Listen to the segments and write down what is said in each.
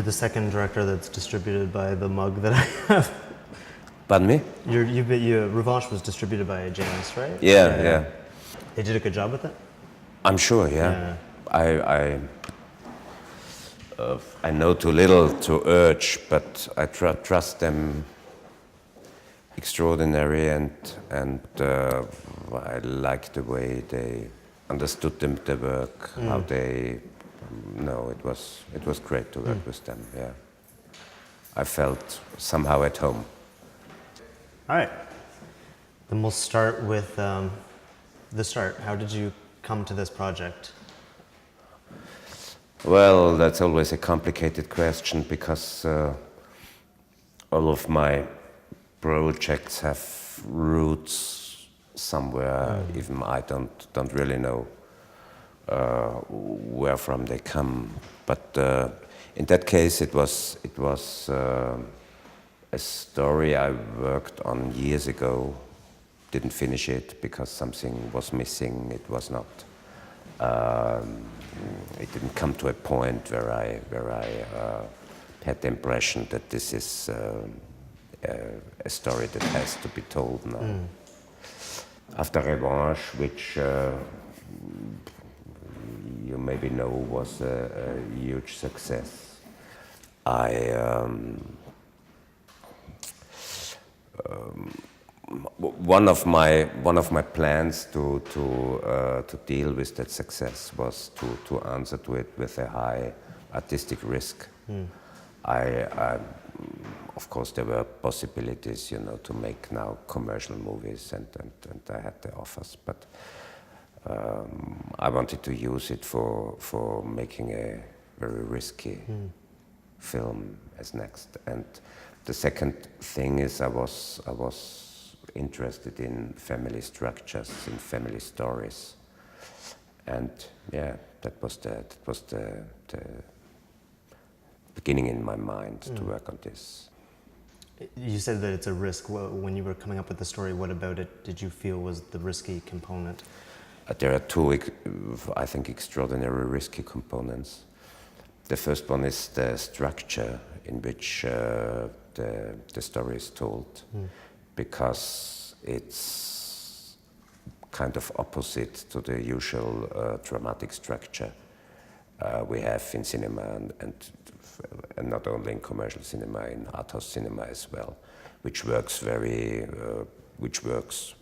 the second director that's distributed by the mug that I have. Pardon me? Revanche was distributed by James, right? Yeah. They did a good job with it? I'm sure, yeah. I know too little to urge, but I trust them extraordinary, and I like the way they understood the work, how they. No, it was great to work with them. Yeah, I felt somehow at home. All right, then we'll start with the start. How did you come to this project? Well, that's always a complicated question because all of my projects have roots somewhere. Even I don't really know where from they come. But in that case, it was a story I worked on years ago. Didn't finish it because something was missing. It was not. It didn't come to a point where I had the impression that this is a story that has to be told now. After Revanche, which you maybe know was a huge success, one of my plans to deal with that success was to answer to it with a high artistic risk. Of course, there were possibilities, to make now commercial movies, and I had the offers, but I wanted to use it for making a very risky film as next. And the second thing is I was interested in family structures, in family stories, and yeah, that was the beginning in my mind to work on this. You said that it's a risk. When you were coming up with the story, what about it did you feel was the risky component? There are two, I think, extraordinary risky components. The first one is the structure in which the story is told, because it's kind of opposite to the usual dramatic structure we have in cinema, and not only in commercial cinema, in art house cinema as well, which works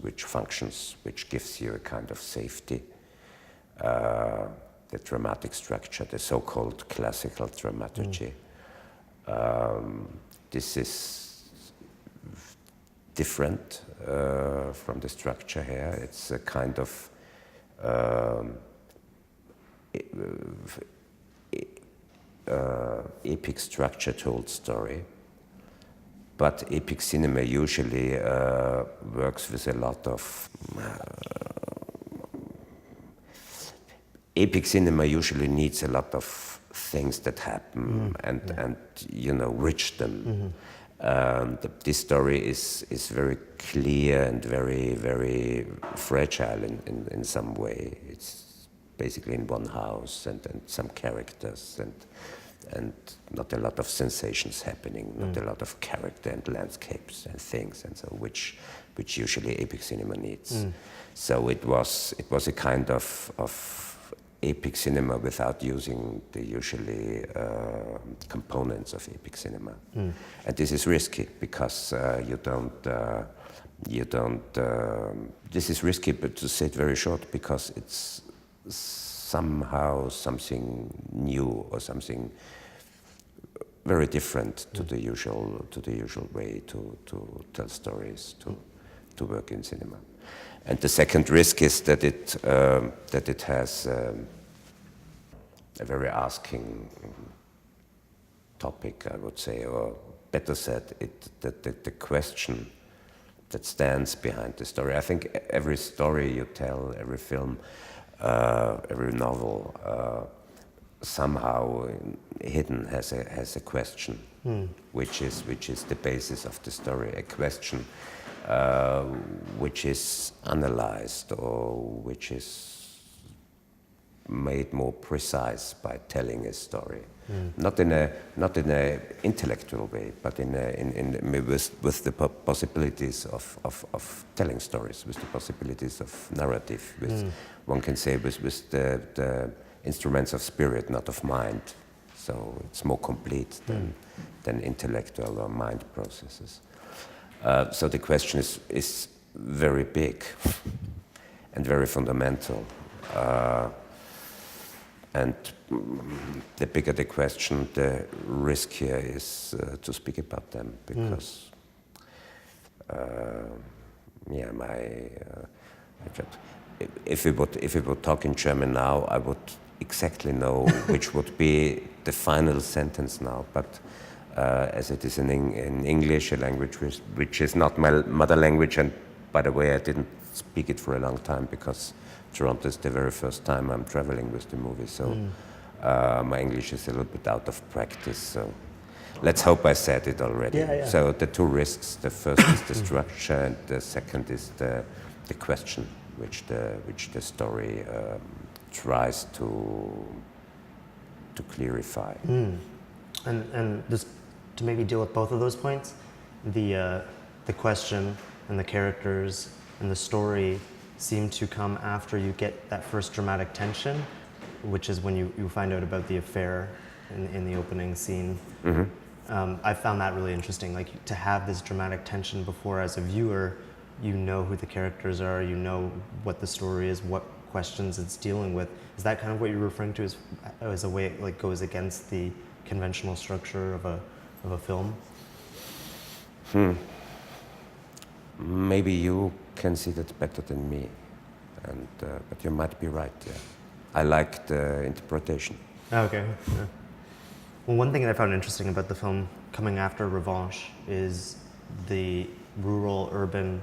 which functions, which gives you a kind of safety. The dramatic structure, the so-called classical dramaturgy. This is different from the structure here. It's a kind of epic structure told story. But epic cinema usually works with a lot of... epic cinema usually needs a lot of things that happen and rich them. This story is very clear and very, very fragile in some way. It's basically in one house and some characters and not a lot of sensations happening, not a lot of character and landscapes and things, and so which usually epic cinema needs. So it was a kind of epic cinema without using the usually components of epic cinema, and this is risky because you don't. This is risky, but to say it very short, because it's somehow something new or something very different to the usual way to tell stories, to work in cinema. And the second risk is that it has a very asking topic, I would say, or better said, the question that stands behind the story. I think every story you tell, every film, every novel, somehow hidden has a question, which is the basis of the story. A question which is analyzed, or which is made more precise by telling a story. Not in a intellectual way, but with the possibilities of telling stories, with the possibilities of narrative, with one can say with the instruments of spirit, not of mind. So it's more complete than intellectual or mind processes. So the question is very big and very fundamental. And the bigger the question, the risk here is to speak about them, because if we would talk in German now, I would exactly know which would be the final sentence now. But as it is in English, a language which is not my mother language, and by the way, I didn't speak it for a long time because Toronto is the very first time I'm traveling with the movie, so my English is a little bit out of practice. So let's hope I said it already. Yeah. So the two risks: the first is the structure, and the second is the question which the story tries to clarify. And just to maybe deal with both of those points, the question and the characters and the story seem to come after you get that first dramatic tension, which is when you find out about the affair in the opening scene. I found that really interesting, like to have this dramatic tension before, as a viewer, you know who the characters are, you know what the story is, what questions it's dealing with. Is that kind of what you're referring to as a way it like goes against the conventional structure of a film? Maybe you can see that better than me, and but you might be right. Yeah, I like the interpretation. Okay. Yeah. Well, one thing that I found interesting about the film coming after Revanche is the rural-urban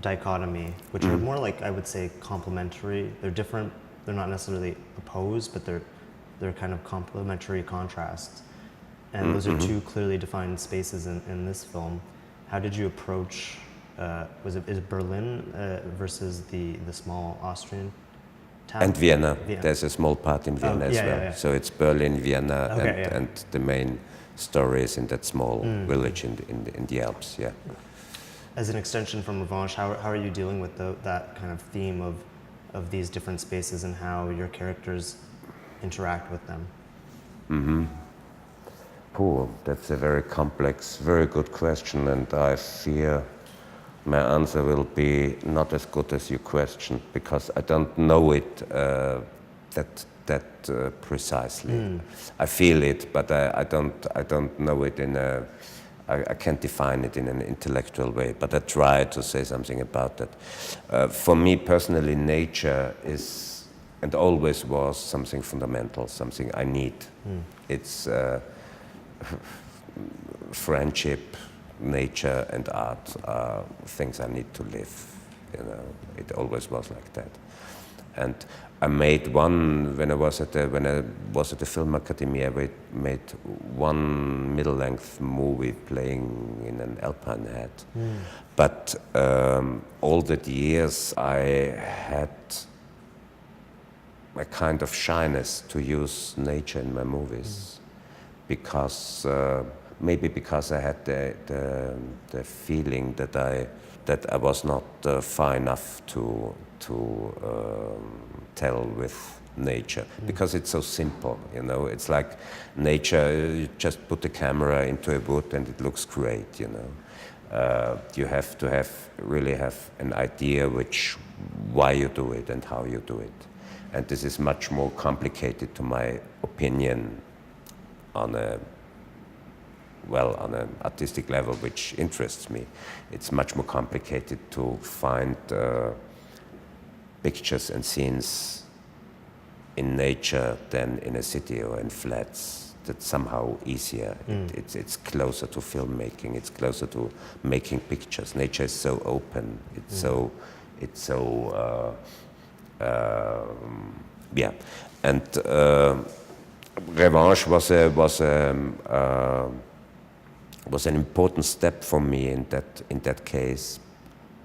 dichotomy, which are more like, I would say, complementary. They're different. They're not necessarily opposed, but they're kind of complementary contrasts. And those are two clearly defined spaces in this film. How did you approach? Is it Berlin versus the small Austrian town? And Vienna. There's a small part in Vienna as well. Yeah. So it's Berlin, Vienna, Okay, and the main story is in that small village in the Alps. Yeah. As an extension from Revanche, how are you dealing with that kind of theme of these different spaces and how your characters interact with them? Cool. That's a very complex, very good question, and I fear my answer will be not as good as your question, because I don't know it that precisely. I feel it, but I don't know it I can't define it in an intellectual way, but I try to say something about that. For me personally, nature is and always was something fundamental, something I need. It's friendship, nature, and art are things I need to live. You know, it always was like that. And I made one when I was at the Film Academy. I made one middle-length movie playing in an alpine hat. But all the years I had a kind of shyness to use nature in my movies, because maybe because I had the feeling that I was not far enough to tell with nature, because it's so simple, you know. It's like nature, you just put the camera into a wood and it looks great, you know. You have to really have an idea why you do it and how you do it. And this is much more complicated, to my opinion, on an artistic level, which interests me. It's much more complicated to find pictures and scenes in nature than in a city or in flats. That's somehow easier. It's closer to filmmaking. It's closer to making pictures. Nature is so open. It's so yeah. And Revanche was an important step for me in that case.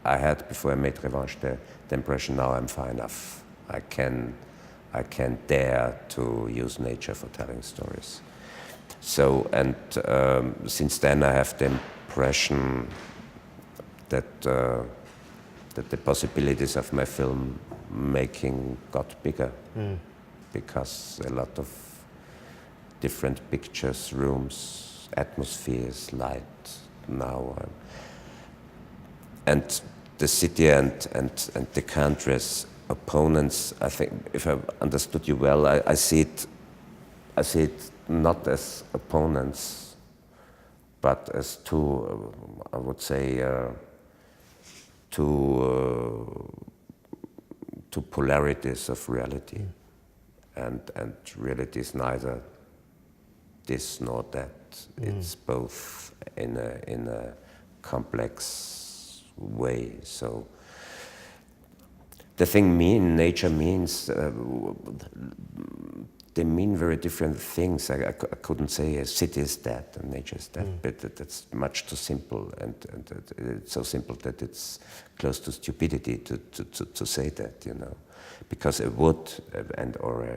I had, before I made Revanche, the impression, now I'm far enough. I can I can dare to use nature for telling stories. So, and since then I have the impression that that the possibilities of my film making got bigger, because a lot of different pictures, rooms, atmospheres, light now, and the city and the country as opponents. I think, if I understood you well, I see it not as opponents, but as two, I would say, two polarities of reality, and reality is neither this nor that. It's both in a complex way. So the thing nature means, they mean very different things. I couldn't say a city is that and nature is that, but that's much too simple, and it's so simple that it's close to stupidity to say that, you know, because a wood or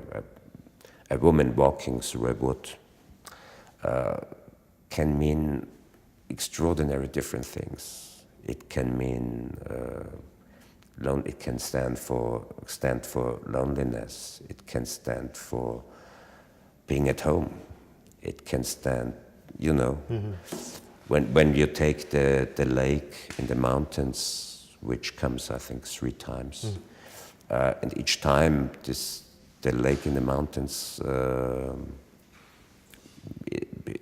a woman walking through a wood can mean extraordinary different things. It can mean it can stand for loneliness. It can stand for being at home. It can stand, you know, when you take the lake in the mountains, which comes, I think, 3 times, and each time the lake in the mountains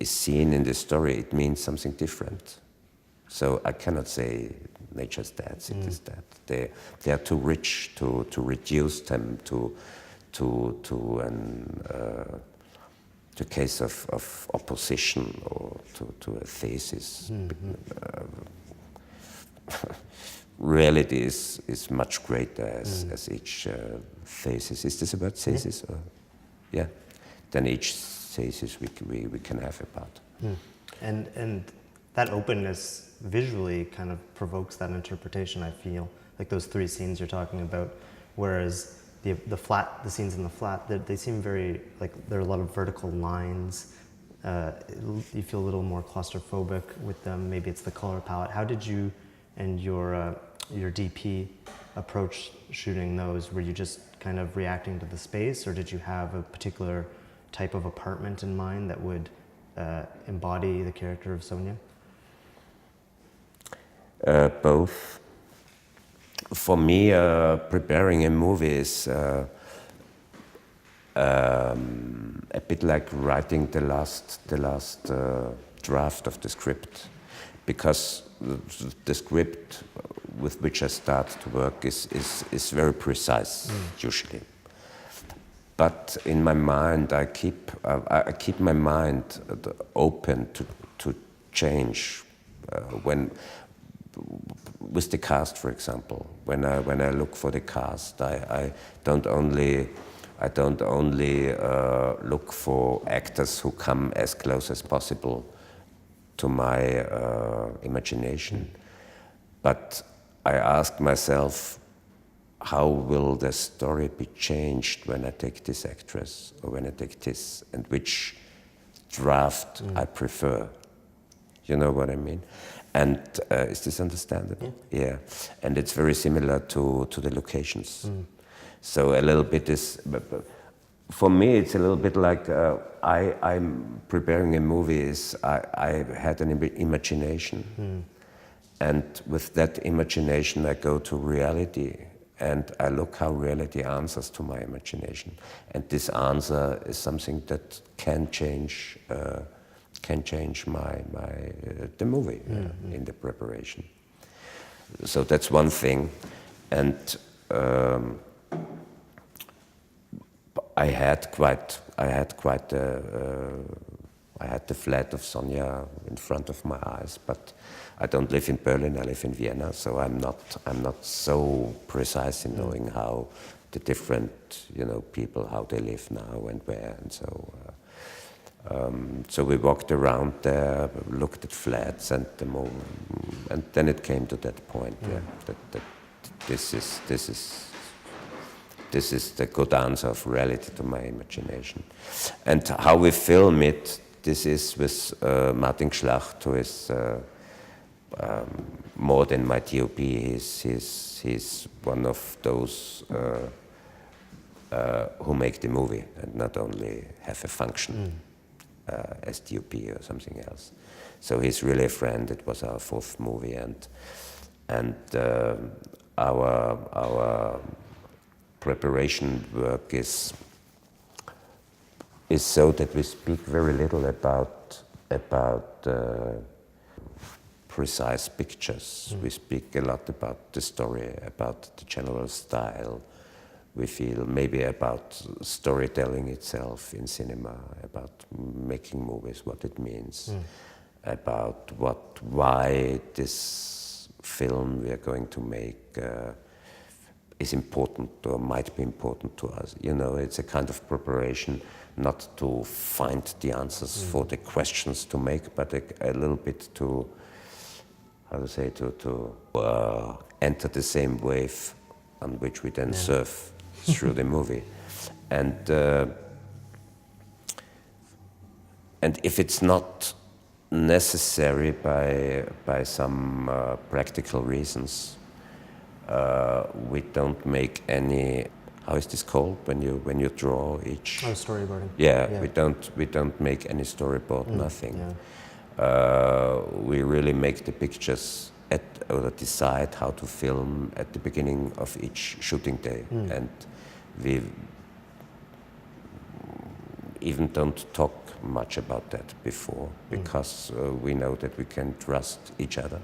is seen in the story, it means something different. So I cannot say nature's dead, city's dead. They are too rich to reduce them to a case of opposition or to a thesis. Reality is much greater as each thesis. Is this about thesis? Or, yeah. Then each thesis we can have about. And that openness visually kind of provokes that interpretation, I feel. Like those 3 scenes you're talking about, whereas the scenes in the flat, they seem very, like, there are a lot of vertical lines. You feel a little more claustrophobic with them. Maybe it's the color palette. How did you and your DP approach shooting those? Were you just kind of reacting to the space, or did you have a particular type of apartment in mind that would embody the character of Sonia? Both. For me, preparing a movie is a bit like writing the last draft of the script, because the script with which I start to work is very precise, usually. But in my mind, I keep my mind open to change when. With the cast, for example, when I look for the cast, I don't only look for actors who come as close as possible to my imagination, but I ask myself, how will the story be changed when I take this actress or when I take this, and which draft I prefer? You know what I mean? And is this understandable? Yeah. And it's very similar to the locations. So a little bit is, for me, it's a little bit like I'm preparing a movie. I had an imagination, and with that imagination, I go to reality, and I look how reality answers to my imagination. And this answer is something that can change. The movie in the preparation. So that's one thing, and I had the flat of Sonia in front of my eyes, but I don't live in Berlin. I live in Vienna, so I'm not so precise in knowing how the different people, how they live now and where, and so. So we walked around there, looked at flats, and then it came to that point, that this This is the good answer of reality to my imagination. And how we film it, this is with Martin Schlacht, who is more than my DOP. He's one of those who make the movie and not only have a function as DOP or something else. So he's really a friend. It was our fourth movie, and our preparation work is so that we speak very little about precise pictures. We speak a lot about the story, about the general style. We feel maybe about storytelling itself in cinema, about making movies, what it means, about why this film we are going to make is important or might be important to us. You know, it's a kind of preparation, not to find the answers for the questions to make, but a little bit to, how to say, to enter the same wave on which we then surf through the movie. And if it's not necessary by some practical reasons, we don't make any. How is this called when you draw each? Oh, storyboarding. Yeah, we don't make any storyboard. Nothing. Yeah. We really make the pictures or decide how to film at the beginning of each shooting day, and we even don't talk much about that before, because we know that we can trust each other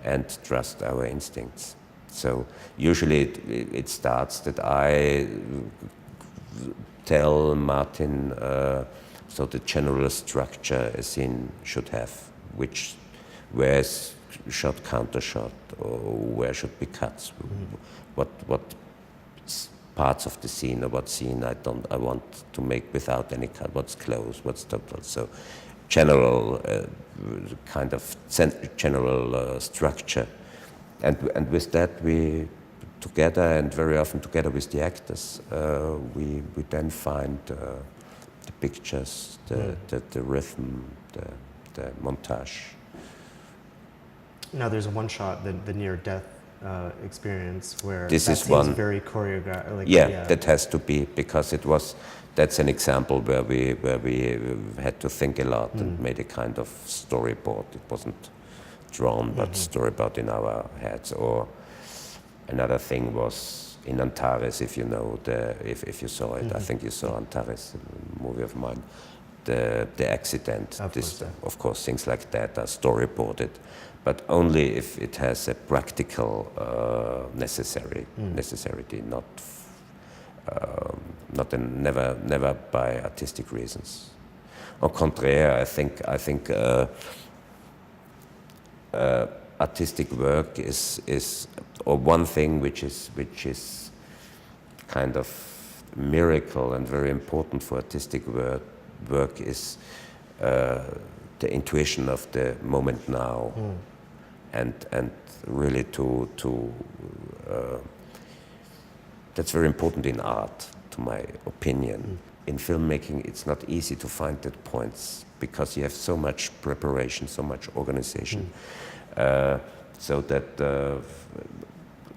and trust our instincts. So usually it starts that I tell Martin so the general structure a scene should have, where is shot, counter shot, or where should be cuts, what parts of the scene or what scene I want to make without any cut, what's close, what's total. So general kind of general structure. And with that, we together, and very often together with the actors, we then find the pictures, the rhythm, the montage. Now there's one shot, the near-death experience, where this that is seems one very choreographed. Like, that has to be, because that's an example where we had to think a lot and made a kind of storyboard. It wasn't drawn, but storyboard in our heads. Or another thing was in Antares, if you know if you saw it. I think you saw Antares, a movie of mine. The accident. Of course, things like that are storyboarded, but only if it has a practical necessity, never by artistic reasons. Au contraire, I think artistic work is or one thing which is kind of miracle and very important for artistic work is the intuition of the moment now, and really to that's very important in art, to my opinion. In filmmaking, it's not easy to find that points, because you have so much preparation, so much organization, so that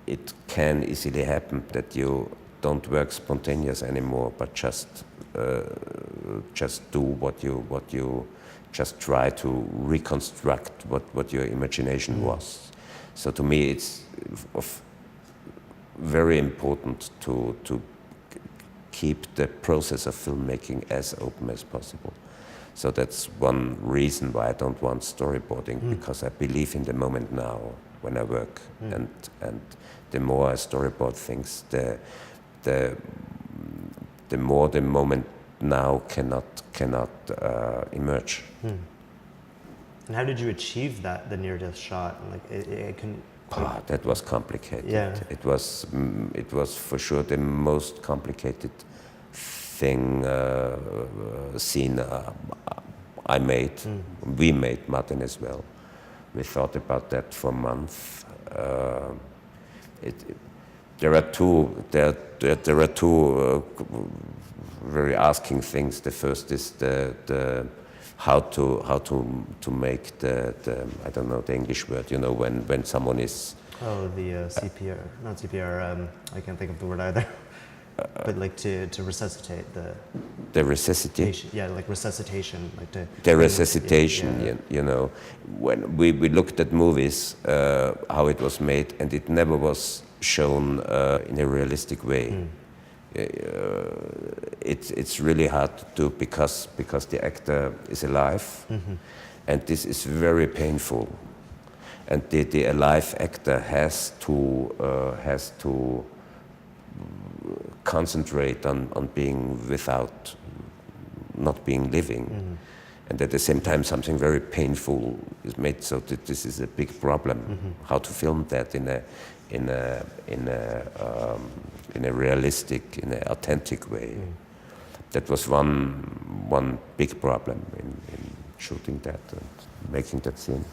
it can easily happen that you don't work spontaneous anymore, but just do what you just try to reconstruct what your imagination was. So to me, it's very important to keep the process of filmmaking as open as possible. So that's one reason why I don't want storyboarding, because I believe in the moment now when I work, and the more I storyboard things, the more the moment now cannot emerge. And how did you achieve that, the near-death shot? Like it can. That was complicated. Yeah. It was for sure the most complicated scene I made. We made, Martin as well. We thought about that for months. there are two very asking things. The first is the how to make the I don't know the English word. You know, when someone is the CPR, not CPR. I can't think of the word either. But like to resuscitate the resuscitation. Yeah, like resuscitation, like to the resuscitation. Yeah. You know, when we looked at movies, how it was made, and it never was shown in a realistic way. It's really hard to do because the actor is alive, and this is very painful. And the alive actor has to concentrate on being without, not being living. And at the same time something very painful is made, so that this is a big problem, how to film that in a realistic, in an authentic way. That was one big problem in shooting that and making that scene.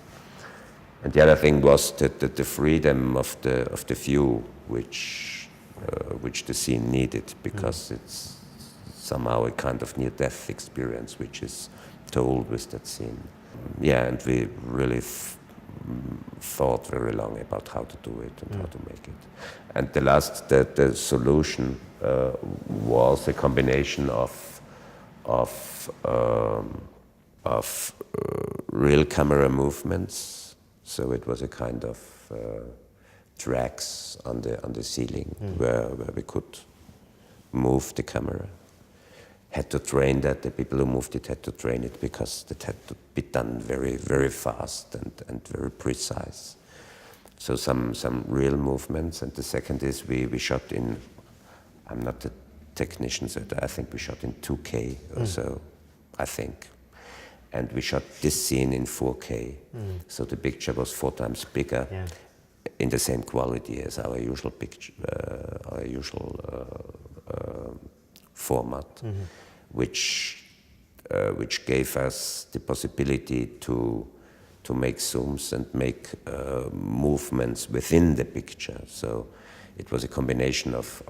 And the other thing was the freedom of the view, which the scene needed, because it's somehow a kind of near-death experience which is told with that scene. Yeah, and we really thought very long about how to do it and how to make it. And the solution was a combination of real camera movements. So it was a kind of tracks on the ceiling where we could move the camera. Had to train that. The people who moved it had to train it because it had to be done very, very fast and very precise. So some real movements. And the second is we shot in, I'm not a technician, so I think we shot in 2K or so, I think. And we shot this scene in 4K. So the picture was 4 times bigger, in the same quality as our usual picture, our usual format, which gave us the possibility to make zooms and make movements within the picture. So it was a combination of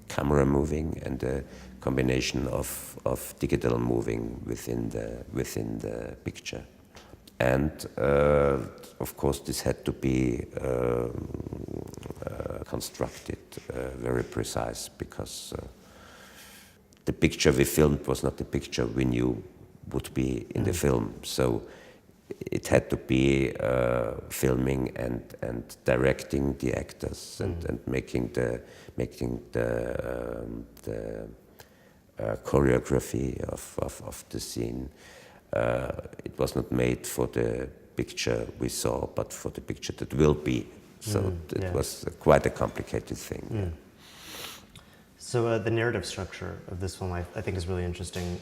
camera moving and a combination of digital moving within the picture. And of course this had to be constructed very precise, because the picture we filmed was not the picture we knew would be in the film. So it had to be filming and directing the actors and making the choreography of the scene. It was not made for the picture we saw, but for the picture that will be. So it was quite a complicated thing. So the narrative structure of this film, I think, is really interesting.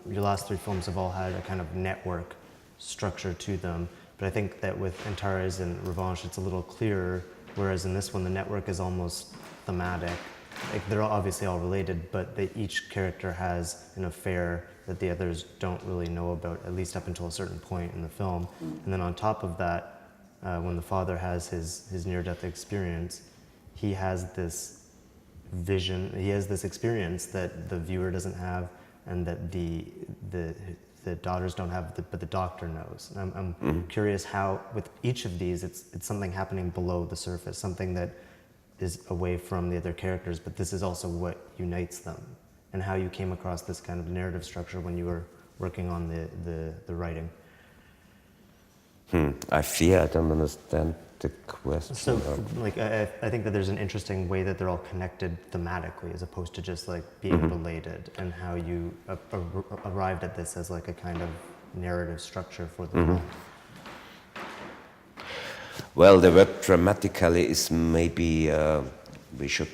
Your last 3 films have all had a kind of network structure to them, but I think that with Antares and Revanche, it's a little clearer, whereas in this one, the network is almost thematic. Like, they're obviously all related, but each character has an affair that the others don't really know about, at least up until a certain point in the film. And then on top of that, when the father has his near-death experience, he has this vision, he has this experience that the viewer doesn't have, and that the daughters don't have, but the doctor knows. And I'm curious how, with each of these, it's something happening below the surface, something that is away from the other characters, but this is also what unites them, and how you came across this kind of narrative structure when you were working on the writing. I fear I don't understand the question. So, like, I think that there's an interesting way that they're all connected thematically, as opposed to just like being related, and how you arrived at this as like a kind of narrative structure for the film. Well, the word dramatically is maybe we should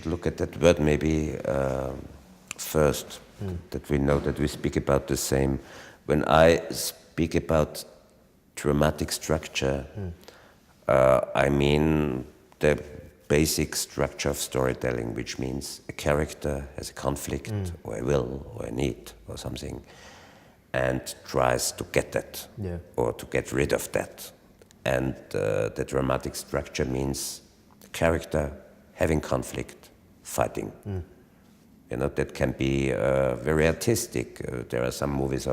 look at that word maybe first, that we know that we speak about the same. When I speak about dramatic structure, I mean the basic structure of storytelling, which means a character has a conflict or a will or a need or something, and tries to get that or to get rid of that. And the dramatic structure means the character having conflict, fighting. You know, that can be very artistic. There are some movies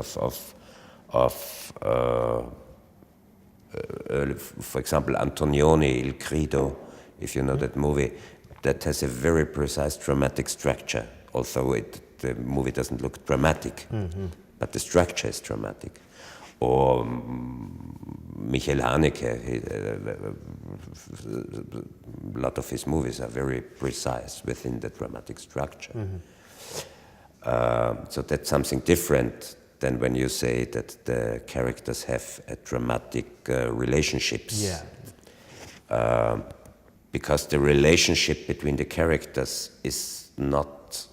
for example, Antonioni, Il Credo, if you know that movie, that has a very precise dramatic structure, although the movie doesn't look dramatic, but the structure is dramatic. Or Michael Haneke, a lot of his movies are very precise within the dramatic structure. So that's something different than when you say that the characters have a dramatic relationships. Because the relationship between the characters is not,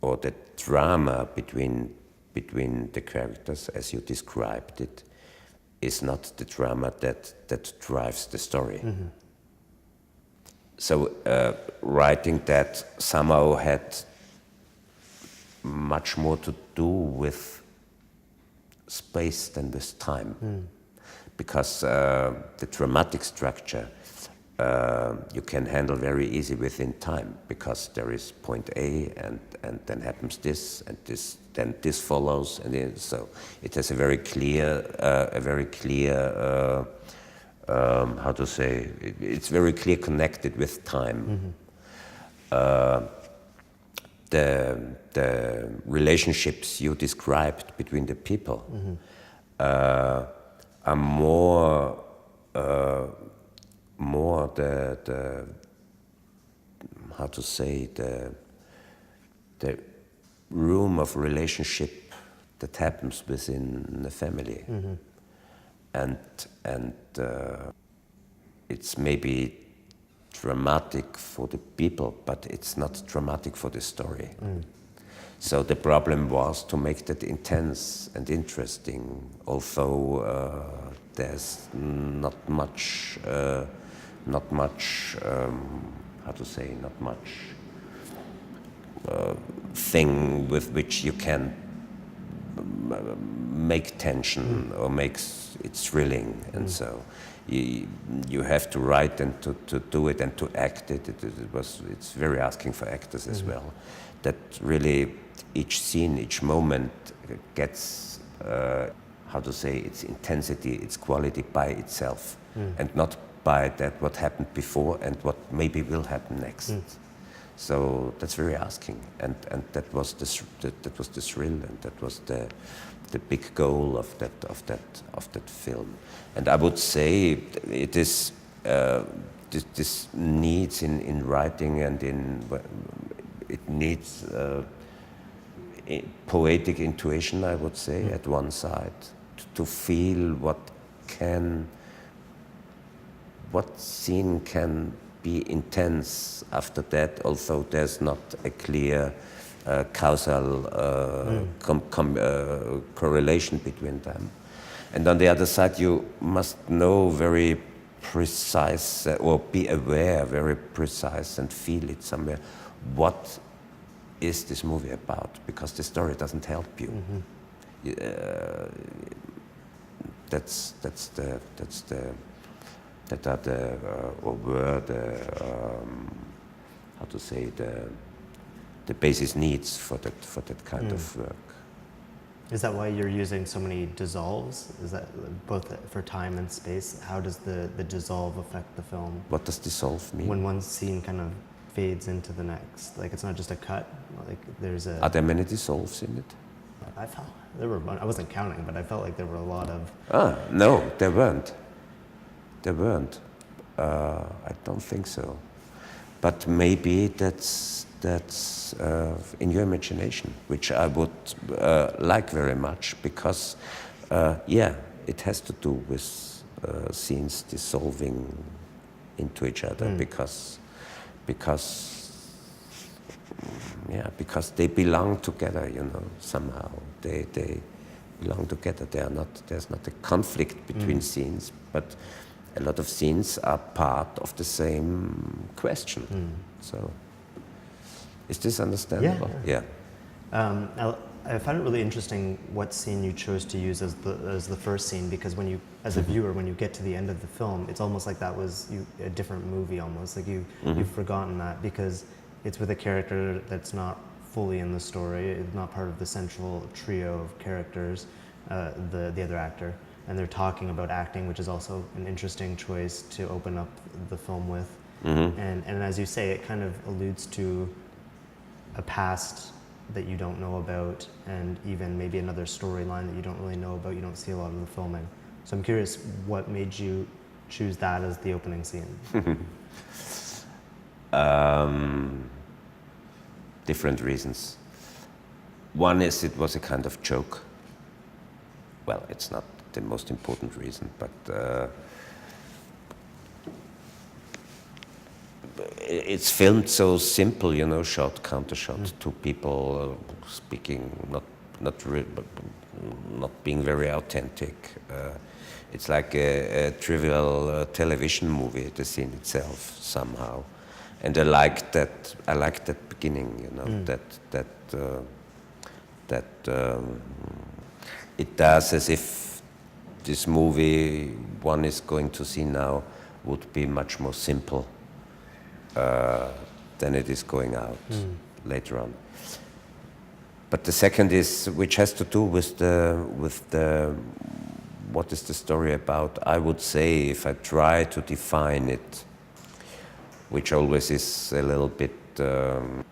or the drama between the characters, as you described it, is not the drama that drives the story. So writing that somehow had much more to do with space than with time, because the dramatic structure you can handle very easy within time, because there is point A and then happens this and this, then this follows, and then, so it has a very clear how to say, it's very clear connected with time. The relationships you described between the people are more the how to say, the room of relationship that happens within the family, and it's maybe dramatic for the people, but it's not dramatic for the story. So the problem was to make that intense and interesting, although there's not much how to say, not much thing with which you can make tension or makes it thrilling, and so you have to write and to do it and to act it. It's very asking for actors as well, that really each scene, each moment gets how to say, its intensity, its quality by itself, and not by that what happened before and what maybe will happen next. So that's very asking, and that was the thrill, and that was the big goal of that film. And I would say it is this needs in writing and it needs poetic intuition, I would say, at one side, to feel what scene can be intense after that, although there's not a clear causal correlation between them. And on the other side, you must know very precise, or be aware, very precise, and feel it somewhere. What is this movie about? Because the story doesn't help you. How to say, the basis needs for that kind of work. Is that why you're using so many dissolves? Is that both for time and space? How does the dissolve affect the film? What does dissolve mean? When one scene kind of fades into the next, like it's not just a cut. Like there's a. Are there many dissolves in it? I felt there were. I wasn't counting, but I felt like there were a lot of. No, there weren't. There weren't. I don't think so. But maybe that's in your imagination, which I would like very much, because it has to do with scenes dissolving into each other, because they belong together, somehow. They belong together. There's not a conflict between scenes, but a lot of scenes are part of the same question. So, is this understandable? Yeah. I found it really interesting what scene you chose to use as the first scene, because when you, as a viewer, when you get to the end of the film, it's almost like that was a different movie almost. Like you've forgotten that because it's with a character that's not fully in the story, it's not part of the central trio of characters, the other actor, and they're talking about acting, which is also an interesting choice to open up the film with. And as you say, it kind of alludes to a past that you don't know about, and even maybe another storyline that you don't really know about. You don't see a lot of the filming. So I'm curious, what made you choose that as the opening scene? Different reasons. One is it was a kind of joke. Well, it's not the most important reason, but it's filmed so simple, you know, shot, counter shot, two people speaking, not being very authentic. It's like a trivial television movie, the scene itself, somehow. And I liked that beginning, you know, that it does as if this movie one is going to see now would be much more simple than it is going out later on. But the second is, which has to do with the what is the story about. I would say, if I try to define it, which always is a little bit, I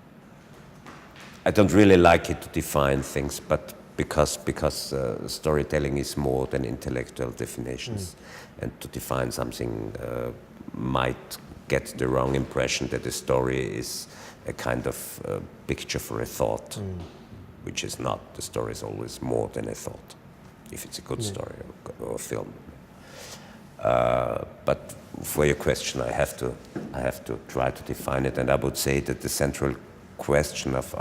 don't really like it to define things, but because storytelling is more than intellectual definitions, and to define something might get the wrong impression that a story is a kind of picture for a thought, which is not. The story is always more than a thought, if it's a good story or film. But for your question, I have to try to define it, and I would say that the central question of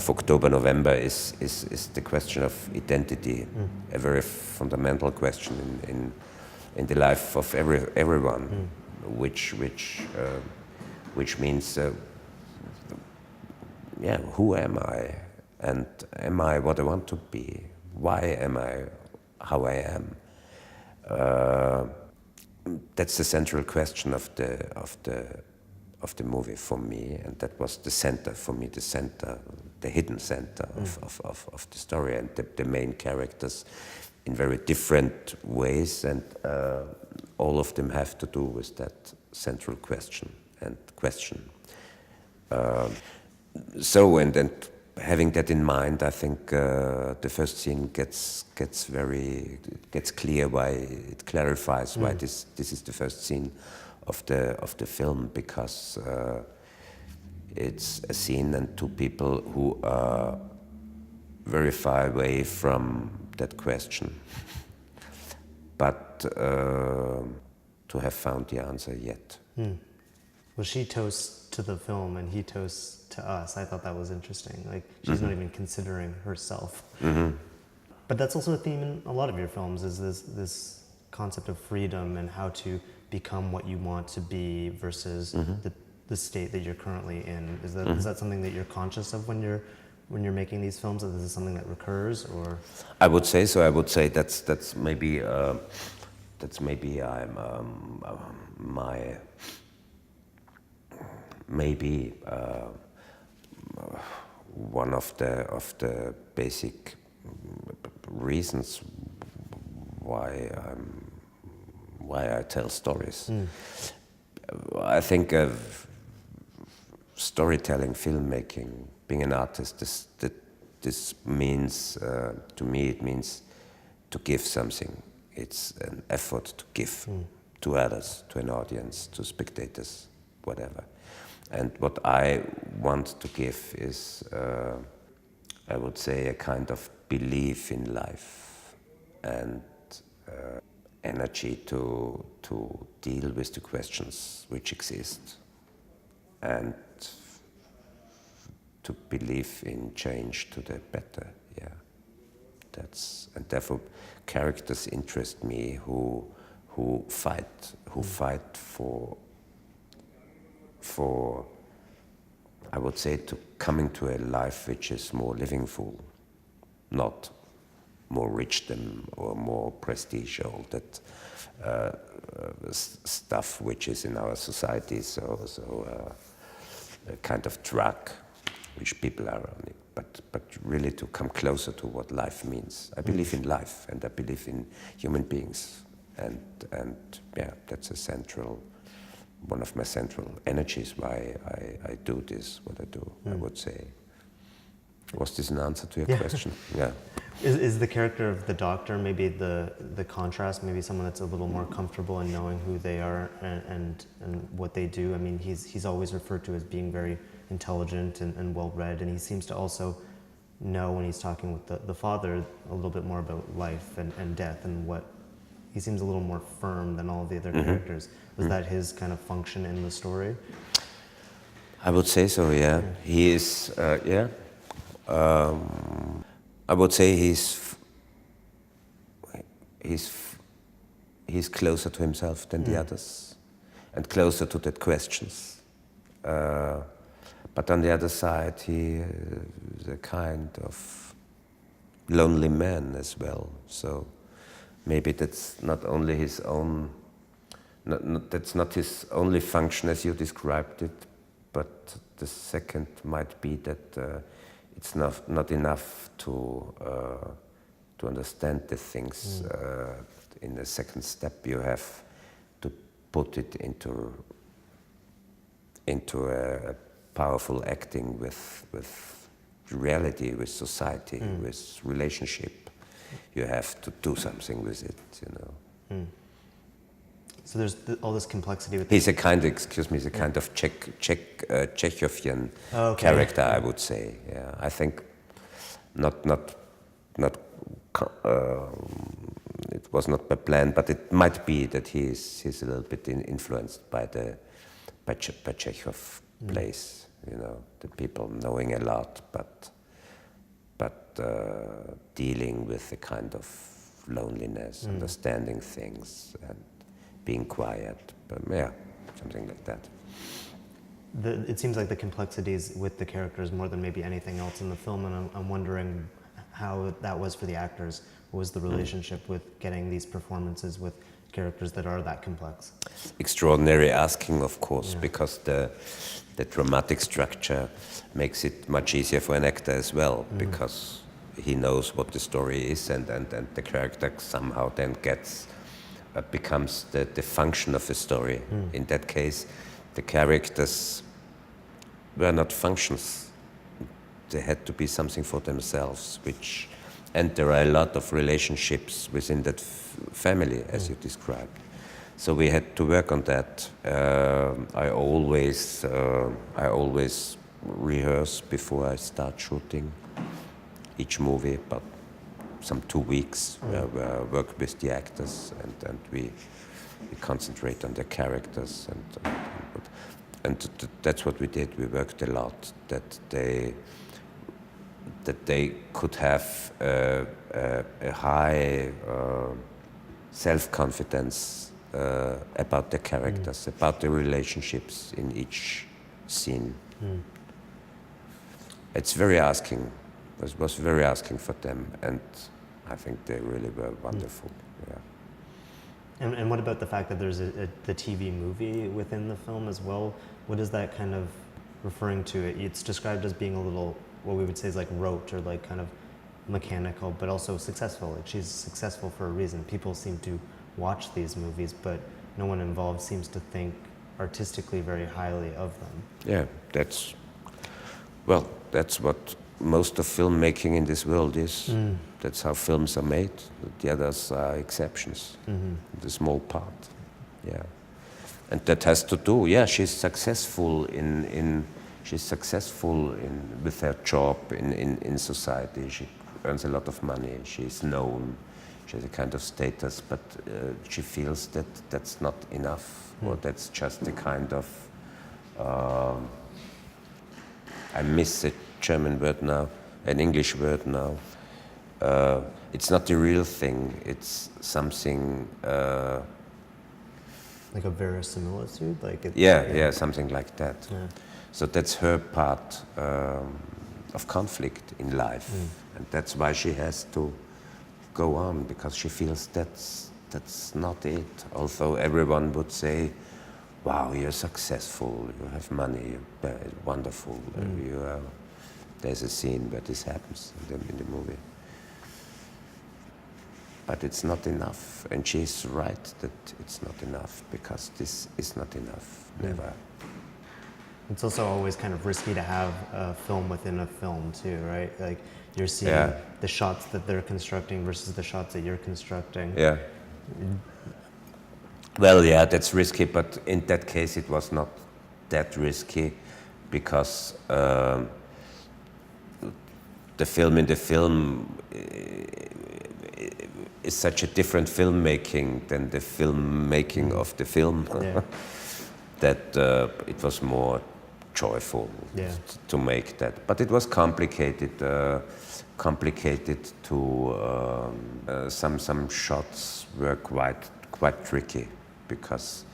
Oktober November is the question of identity, a very fundamental question in the life of everyone, which means, who am I, and am I what I want to be? Why am I how I am? That's the central question of the movie for me, and that was the center for me, the hidden center of the story, and the main characters in very different ways, and all of them have to do with that central question. And having that in mind, I think the first scene gets clear why it clarifies why this is the first scene of the film, because it's a scene and two people who are very far away from that question, but to have found the answer yet. Well, she toasts to the film and he toasts to us. I thought that was interesting. Like, she's not even considering herself. But that's also a theme in a lot of your films, is this concept of freedom and how to become what you want to be versus the state that you're currently in. Is that something that you're conscious of when you're making these films? That this is something that recurs, or? I would say so. I would say that's maybe one of the basic reasons why I tell stories. I think of storytelling, filmmaking, being an artist. This means to me, it means to give something. It's an effort to give to others, to an audience, to spectators, whatever. And what I want to give is, I would say, a kind of belief in life and energy to deal with the questions which exist, and to believe in change to the better. And therefore characters interest me who fight for I would say, to coming to a life which is more livingful, not more richdom or more prestige, all that stuff which is in our society, a kind of drug which people are on it, but really to come closer to what life means. I believe in life, and I believe in human beings, and yeah, that's one of my central energies why I do this, what I do, I would say. Was this an answer to your question? Yeah. Is the character of the doctor maybe the contrast, maybe someone that's a little more comfortable in knowing who they are and what they do? I mean, he's always referred to as being very intelligent and well-read, and he seems to also know when he's talking with the father a little bit more about life and death and what he seems a little more firm than all of the other characters. Was that his kind of function in the story? I would say so, yeah. He is, yeah. I would say he's closer to himself than the others, and closer to the questions. But on the other side, he is a kind of lonely man as well. So maybe that's not only his own. That's not his only function as you described it, but the second might be that it's not enough to understand the things. In the second step, you have to put it into a powerful acting with reality, with society, with relationship. You have to do something with it, you know. So there's all this complexity with. He's a kind of, he's a kind of Chekhovian character, I would say. Yeah, I think not. It was not by plan, but it might be that he's a little bit influenced by Chekhov plays. You know, the people knowing a lot, but dealing with a kind of loneliness, understanding things, and being quiet, but yeah, something like that. It seems like the complexities with the characters more than maybe anything else in the film, and I'm wondering how that was for the actors. What was the relationship with getting these performances with characters that are that complex? Extraordinary asking, of course, because the dramatic structure makes it much easier for an actor as well, because he knows what the story is, and the character somehow then becomes the function of the story. In that case, the characters were not functions. They had to be something for themselves, and there are a lot of relationships within that family, as you described. So we had to work on that. I always rehearse before I start shooting each movie, but some 2 weeks where I work with the actors, and we concentrate on their characters, and that's what we did. We worked a lot that they could have a high self-confidence about the characters, about the relationships in each scene. It's very asking. It was very asking for them, and I think they really were wonderful. Yeah. And what about the fact that there's the TV movie within the film as well? What is that kind of referring to? It's described as being a little, what we would say is like rote, or like kind of mechanical, but also successful. Like, she's successful for a reason. People seem to watch these movies, but no one involved seems to think artistically very highly of them. Yeah, that's what most of filmmaking in this world is. That's how films are made. The others are exceptions, the small part. Yeah, and that has to do. Yeah, she's successful with her job in society. She earns a lot of money. She's known. She has a kind of status, but she feels that that's not enough, or that's just a kind of. I miss a German word now, an English word now. It's not the real thing. It's something. Like a verisimilitude, like. Yeah, something like that. Yeah. So that's her part of conflict in life, and that's why she has to go on, because she feels that's not it. Although everyone would say, "Wow, you're successful, you have money, you're wonderful." There's a scene where this happens in the movie. But it's not enough, and she's right that it's not enough, because this is not enough, never. It's also always kind of risky to have a film within a film too, right? Like you're seeing the shots that they're constructing versus the shots that you're constructing. Yeah. Well, yeah, that's risky, but in that case it was not that risky, because the film in the film is such a different filmmaking than the filmmaking of the film, that it was more joyful to make that. But it was complicated. Some shots were quite tricky, because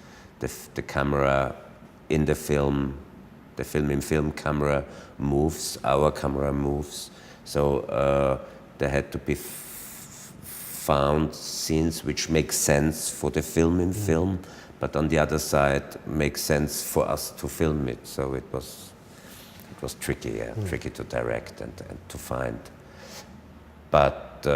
the camera in the film in film camera moves, our camera moves. So there had to be found scenes which make sense for the film in film, but on the other side make sense for us to film it. So it was tricky, tricky to direct and to find. But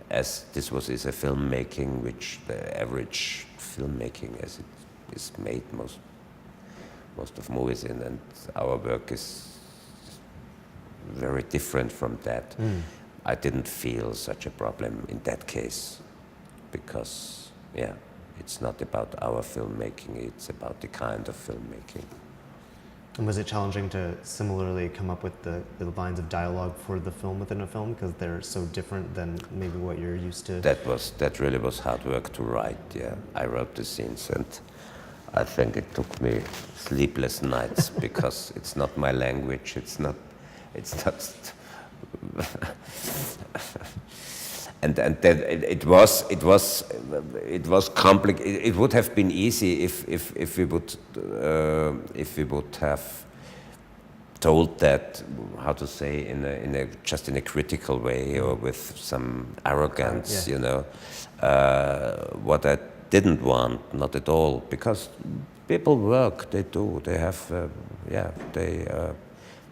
as this is a filmmaking which the average filmmaking as it is made most of movies in, and our work is very different from that. I didn't feel such a problem in that case, because it's not about our filmmaking, it's about the kind of filmmaking. And was it challenging to similarly come up with the lines of dialogue for the film within a film, because they're so different than maybe what you're used to? That really was hard work to write. I wrote the scenes, and I think it took me sleepless nights, because it's not my language. It's not. And then it was complicated. It would have been easy if we would have told that, how to say, just in a critical way, or with some arrogance, what I didn't want, not at all, because people work, they do, they have,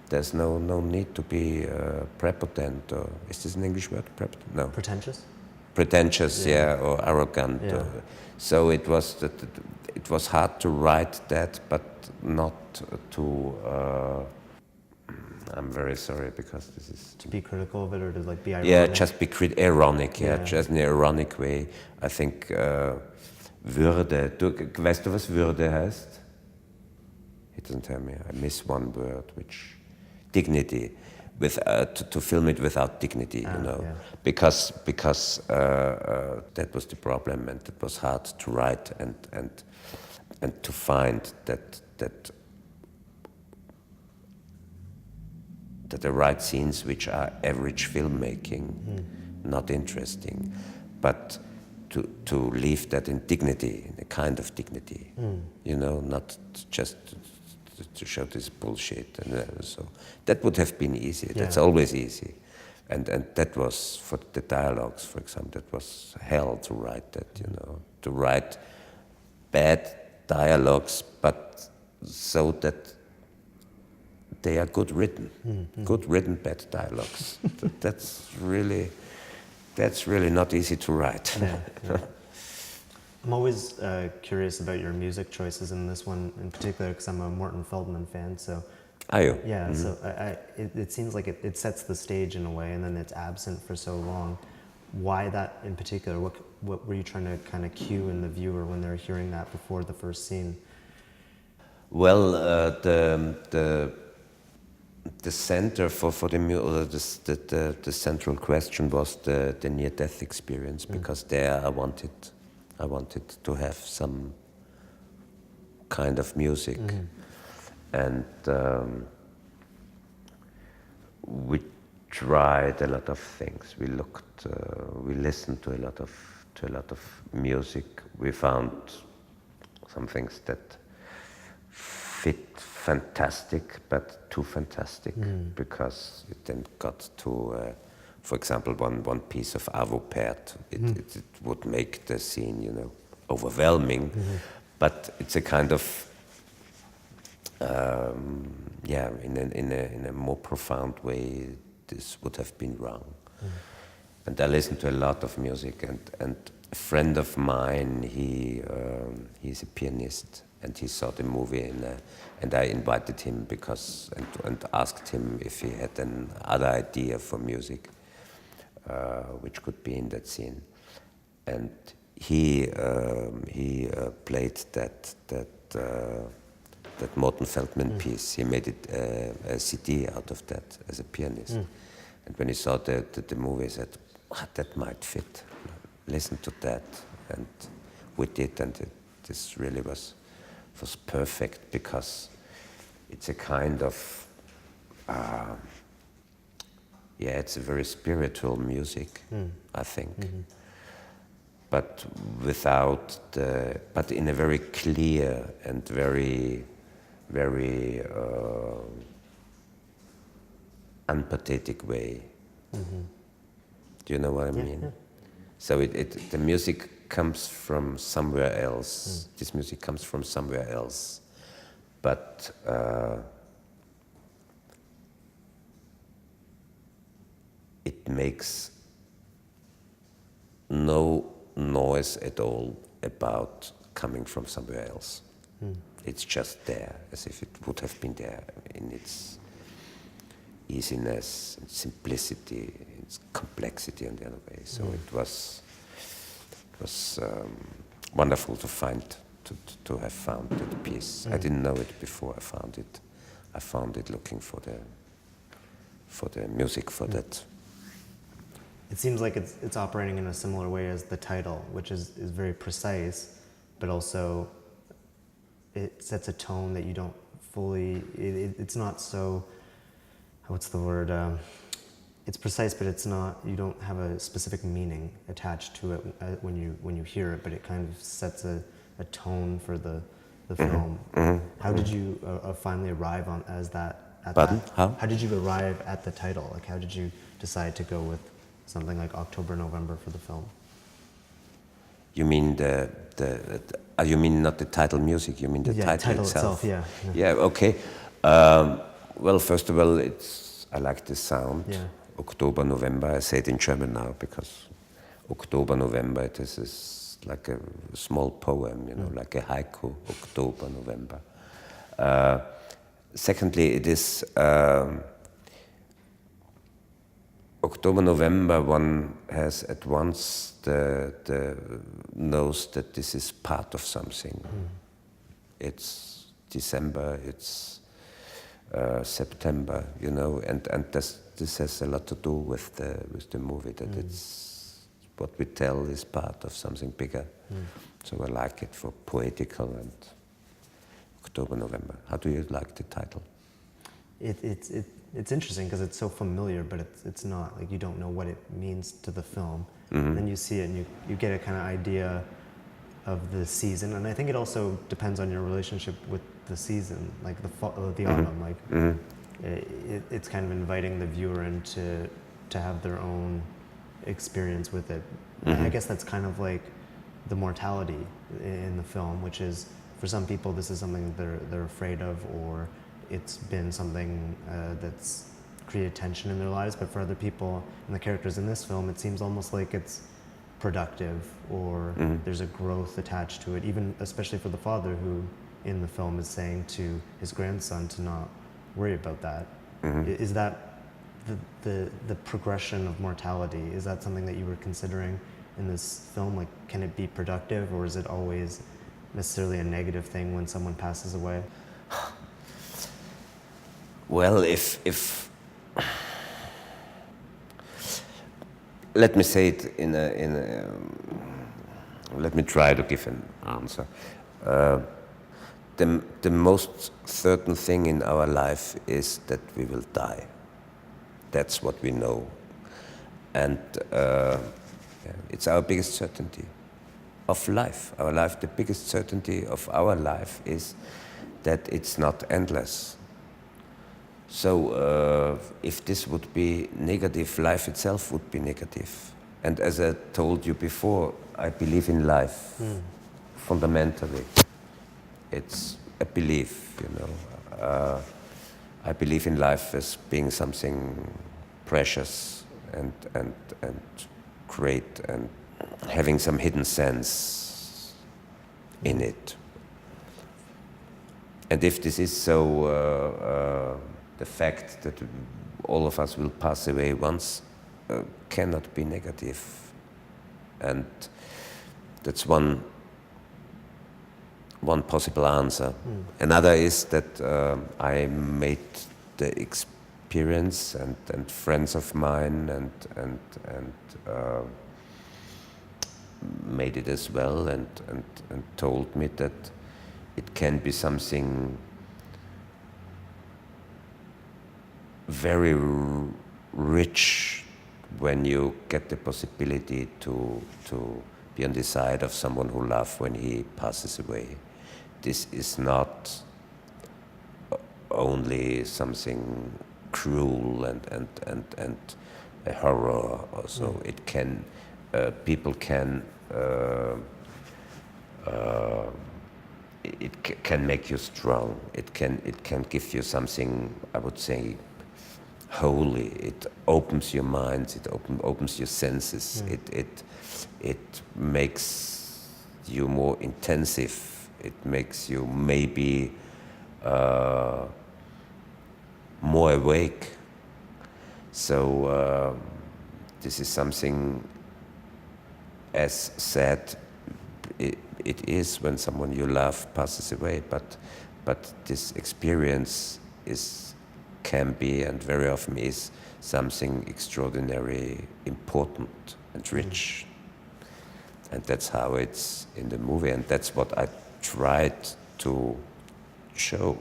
there's no need to be prepotent, or is this an English word? Prepotent? No. Pretentious? Pretentious, or arrogant. Yeah. So it was hard to write that, but not to. I'm very sorry, because this is to be critical of it, or to like be ironic? Yeah, just be ironic. Just in an ironic way. I think Würde. Weißt du, was Würde heißt? He doesn't tell me. I miss one word, which. Dignity, to film it without dignity, because that was the problem, and it was hard to write and to find that the right scenes which are average filmmaking, not interesting, but to leave that in dignity, in a kind of dignity, not just to show this bullshit, and so that would have been easy. That's always easy, and that was for the dialogues, for example. That was hell to write that, to write bad dialogues, but so that they are good written, bad dialogues. That's really not easy to write. I'm always curious about your music choices in this one in particular, because I'm a Morton Feldman fan. So, are you? Yeah. So it seems like it sets the stage in a way, and then it's absent for so long. Why that in particular? What were you trying to kind of cue in the viewer when they're hearing that before the first scene? Well, the center for the central question was the near-death experience, because there I wanted to have some kind of music, and we tried a lot of things. We listened to a lot of music. We found some things that fit fantastic, but too fantastic, because it then got to, for example, one piece of avopert. It would make the scene, you know, overwhelming, but it's a kind of, in a more profound way, this would have been wrong. And I listened to a lot of music, and a friend of mine, he's a pianist, and he saw the movie, and I invited him and asked him if he had another idea for music, which could be in that scene. And he played that Morton Feldman piece. He made it a CD out of that as a pianist. And when he saw the movie, he said, that might fit. Listen to that. And we did, and this really was perfect, because it's a kind of, it's a very spiritual music, I think. But but in a very clear and very, very unpathetic way. Do you know what I mean? Yeah. So the music comes from somewhere else. This music comes from somewhere else, but it makes no noise at all about coming from somewhere else. It's just there, as if it would have been there in its easiness, its simplicity, its complexity on the other way. So it was wonderful to have found that piece. I didn't know it before I found it. I found it looking for the music for that. It seems like it's operating in a similar way as the title, which is very precise, but also it sets a tone that you don't fully. It's not so. What's the word? It's precise, but it's not. You don't have a specific meaning attached to it when you hear it, but it kind of sets a tone for the film. How did you finally arrive on as that? Pardon? How? How did you arrive at the title? Like, how did you decide to go with something like Oktober November for the film? You mean you mean not the title music? You mean the title itself? Yeah. Yeah. Okay. Well, first of all, I like the sound. Yeah. Oktober November. I say it in German now because Oktober November. It is like a small poem, you know, like a haiku. Oktober November. Secondly, it is. October, November, one has at once knows that this is part of something. It's December, it's September, you know, and this has a lot to do with the movie, that it's what we tell is part of something bigger. So I like it for poetical and October, November. How do you like the title? It's interesting because it's so familiar, but it's not. Like, you don't know what it means to the film. And then you see it and you get a kind of idea of the season. And I think it also depends on your relationship with the season, like the autumn. Like it's kind of inviting the viewer into to have their own experience with it. And I guess that's kind of like the mortality in the film, which is, for some people, this is something they're afraid of, or it's been something that's created tension in their lives. But for other people, and the characters in this film, it seems almost like it's productive, or there's a growth attached to it, even especially for the father, who in the film is saying to his grandson to not worry about that. Is that the progression of mortality? Is that something that you were considering in this film? Like, can it be productive, or is it always necessarily a negative thing when someone passes away? Well, if let me say it let me try to give an answer. The most certain thing in our life is that we will die. That's what we know, and it's our biggest certainty of life. Our life, the biggest certainty of our life is that it's not endless. So if this would be negative, life itself would be negative. And as I told you before, I believe in life fundamentally. It's a belief, you know. I believe in life as being something precious and great and having some hidden sense in it. And if this is so, the fact that all of us will pass away once cannot be negative. And that's one possible answer. Another is that I made the experience, and friends of mine and made it as well, and told me that it can be something very rich when you get the possibility to be on the side of someone who loves when he passes away. This is not only something cruel and a horror also. It can, people can, it can make you strong. It can give you something, I would say, holy. It opens your mind. It opens your senses. It makes you more intensive. It makes you maybe more awake. So this is something, as said, it is when someone you love passes away, but this experience can be, and very often is, something extraordinary, important and rich. And that's how it's in the movie, and that's what I tried to show,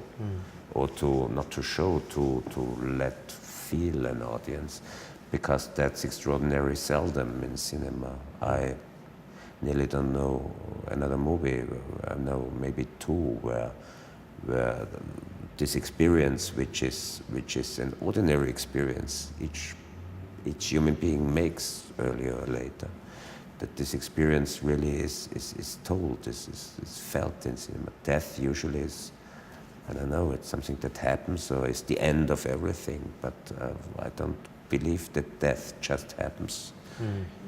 or to not to show, to let feel an audience, because that's extraordinary seldom in cinema. I nearly don't know another movie. I know maybe two where this experience, which is an ordinary experience, each human being makes earlier or later, that this experience really is told, is felt in cinema. Death usually is, I don't know, it's something that happens, or it's the end of everything, but I don't believe that death just happens.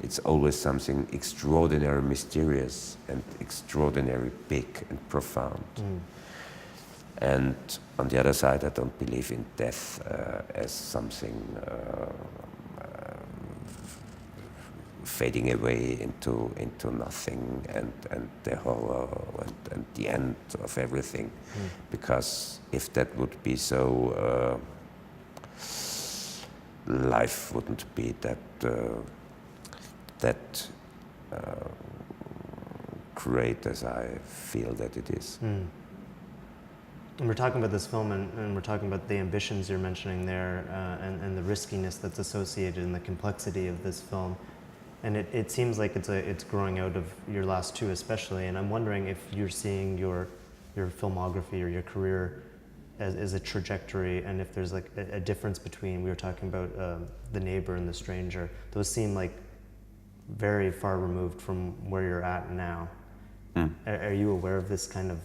It's always something extraordinary, mysterious, and extraordinary big and profound. And on the other side, I don't believe in death as something fading away into nothing, and the horror and the end of everything. Because if that would be so, life wouldn't be that great as I feel that it is. And we're talking about this film, and we're talking about the ambitions you're mentioning there, and the riskiness that's associated in the complexity of this film. And it seems like it's growing out of your last two especially, and I'm wondering if you're seeing your filmography or your career as a trajectory, and if there's like a difference between, we were talking about The Neighbor and The Stranger. Those seem like very far removed from where you're at now. Are you aware of this kind of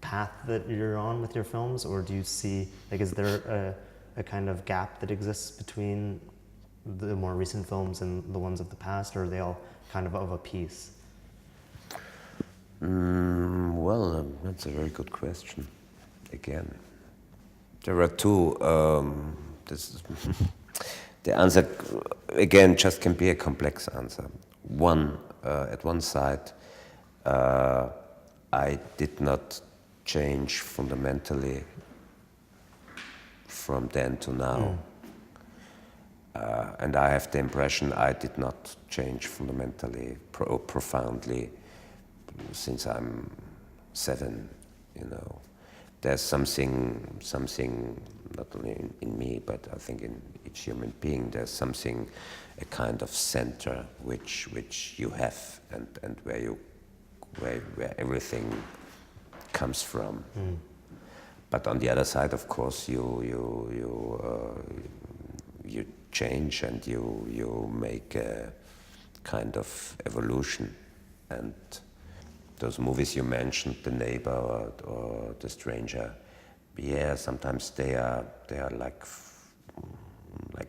path that you're on with your films, or do you see, like, is there a kind of gap that exists between the more recent films and the ones of the past, or are they all kind of a piece? Well, that's a very good question. Again, there are two. The answer, again, just can be a complex answer. One, at one side, I did not change fundamentally from then to now. And I have the impression I did not change fundamentally or profoundly since I'm 7, you know. There's something not only in me, but I think in each human being, there's something, a kind of center which you have, and where everything comes from. But on the other side, of course, you change and you make a kind of evolution. And those movies you mentioned, The Neighbor or The Stranger, yeah, sometimes they are like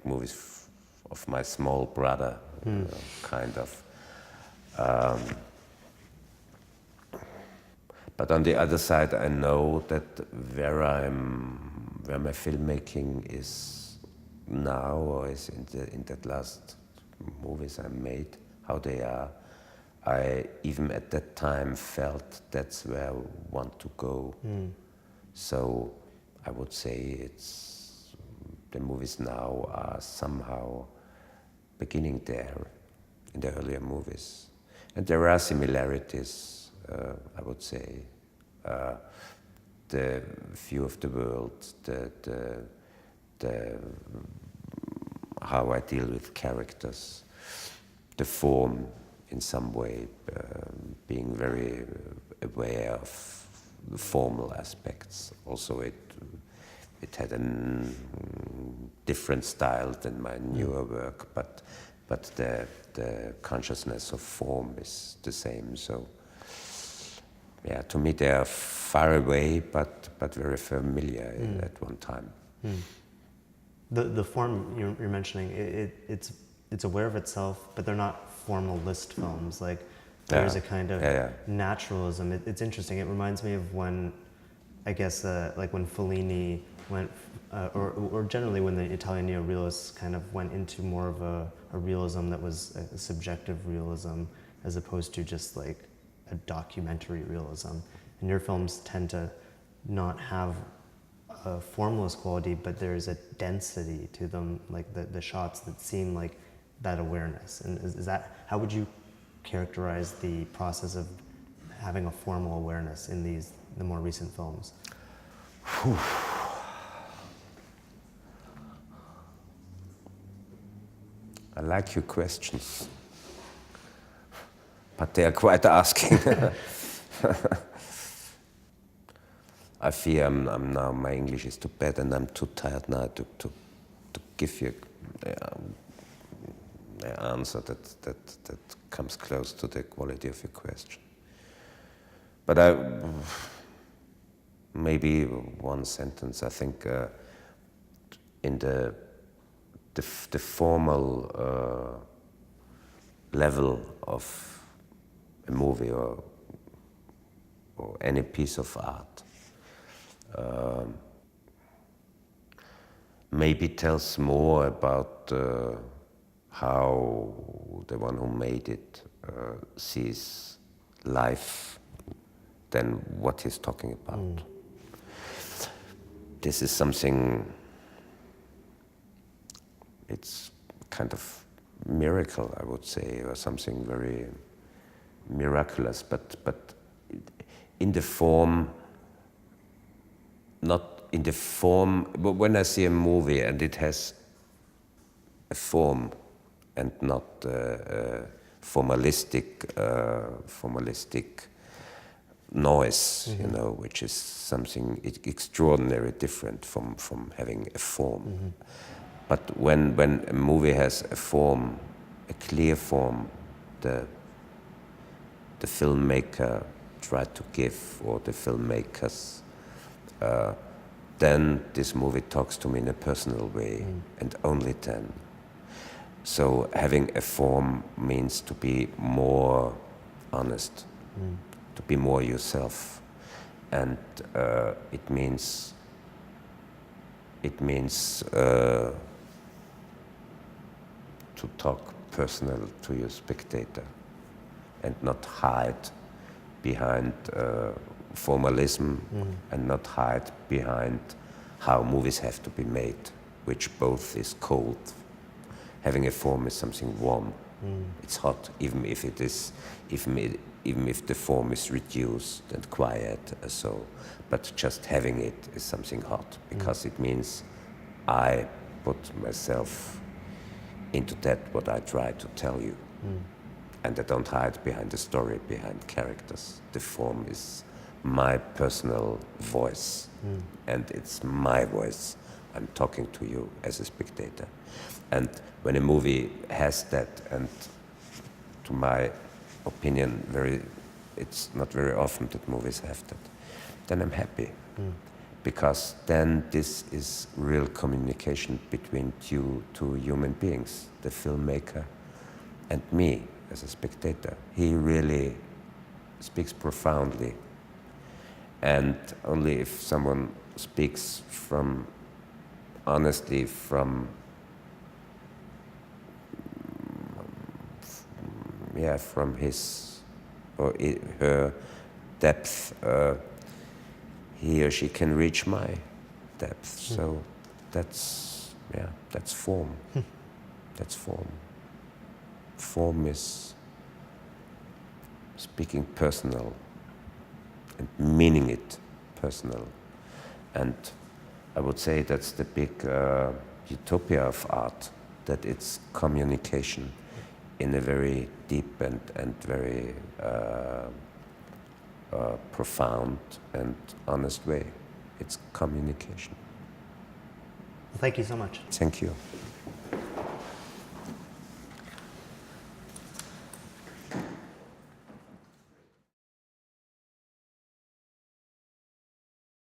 movies of my small brother, kind of. But on the other side, I know that where my filmmaking is now, or is in that last movies I made, how they are, I even at that time felt that's where I want to go. So I would say the movies now are somehow beginning there in the earlier movies. And there are similarities, I would say. The view of the world, the how I deal with characters, the form in some way, being very aware of the formal aspects. Also it had a different style than my newer work, but the consciousness of form is the same. So yeah, to me they are far away, but very familiar at one time. The form you're mentioning, it's aware of itself, but they're not formalist films. Like there's a kind of naturalism. It's interesting. It reminds me of when, I guess, like when Fellini went, or generally when the Italian neorealists kind of went into more of a realism that was a subjective realism, as opposed to just like a documentary realism. And your films tend to not have a formalist quality, but there's a density to them, like the shots that seem like that awareness. And is that, how would you characterize the process of having a formal awareness in the more recent films? I like your questions, but they are quite asking. I fear I'm now, my English is too bad and I'm too tired now to give you an answer that comes close to the quality of your question. But maybe one sentence, I think in the formal level of a movie or any piece of art, maybe tells more about how the one who made it sees life than what he's talking about. This is something, it's kind of miracle, I would say, or something very miraculous, but in the form, not in the form, but when I see a movie and it has a form and not formalistic noise, you know, which is something extraordinarily different from having a form. But when a movie has a form, a clear form, the filmmaker tried to give, or the filmmakers, then this movie talks to me in a personal way, and only then. So having a form means to be more honest, to be more yourself, and it means to talk personal to your spectator and not hide behind formalism and not hide behind how movies have to be made, which both is cold. Having a form is something warm. It's hot, even if the form is reduced and quiet. But just having it is something hot, because it means I put myself into that what I try to tell you. And I don't hide behind the story, behind characters. The form is my personal voice, and it's my voice. I'm talking to you as a spectator. And when a movie has that, and to my opinion, it's not very often that movies have that, then I'm happy. Because then this is real communication between two human beings, the filmmaker and me as a spectator. He really speaks profoundly. And only if someone speaks honestly from his or her depth, he or she can reach my depth. So that's form. That's form. Form is speaking personal and meaning it personal. And I would say that's the big utopia of art, that it's communication in a very deep and very profound and honest way. It's communication. Thank you so much. Thank you.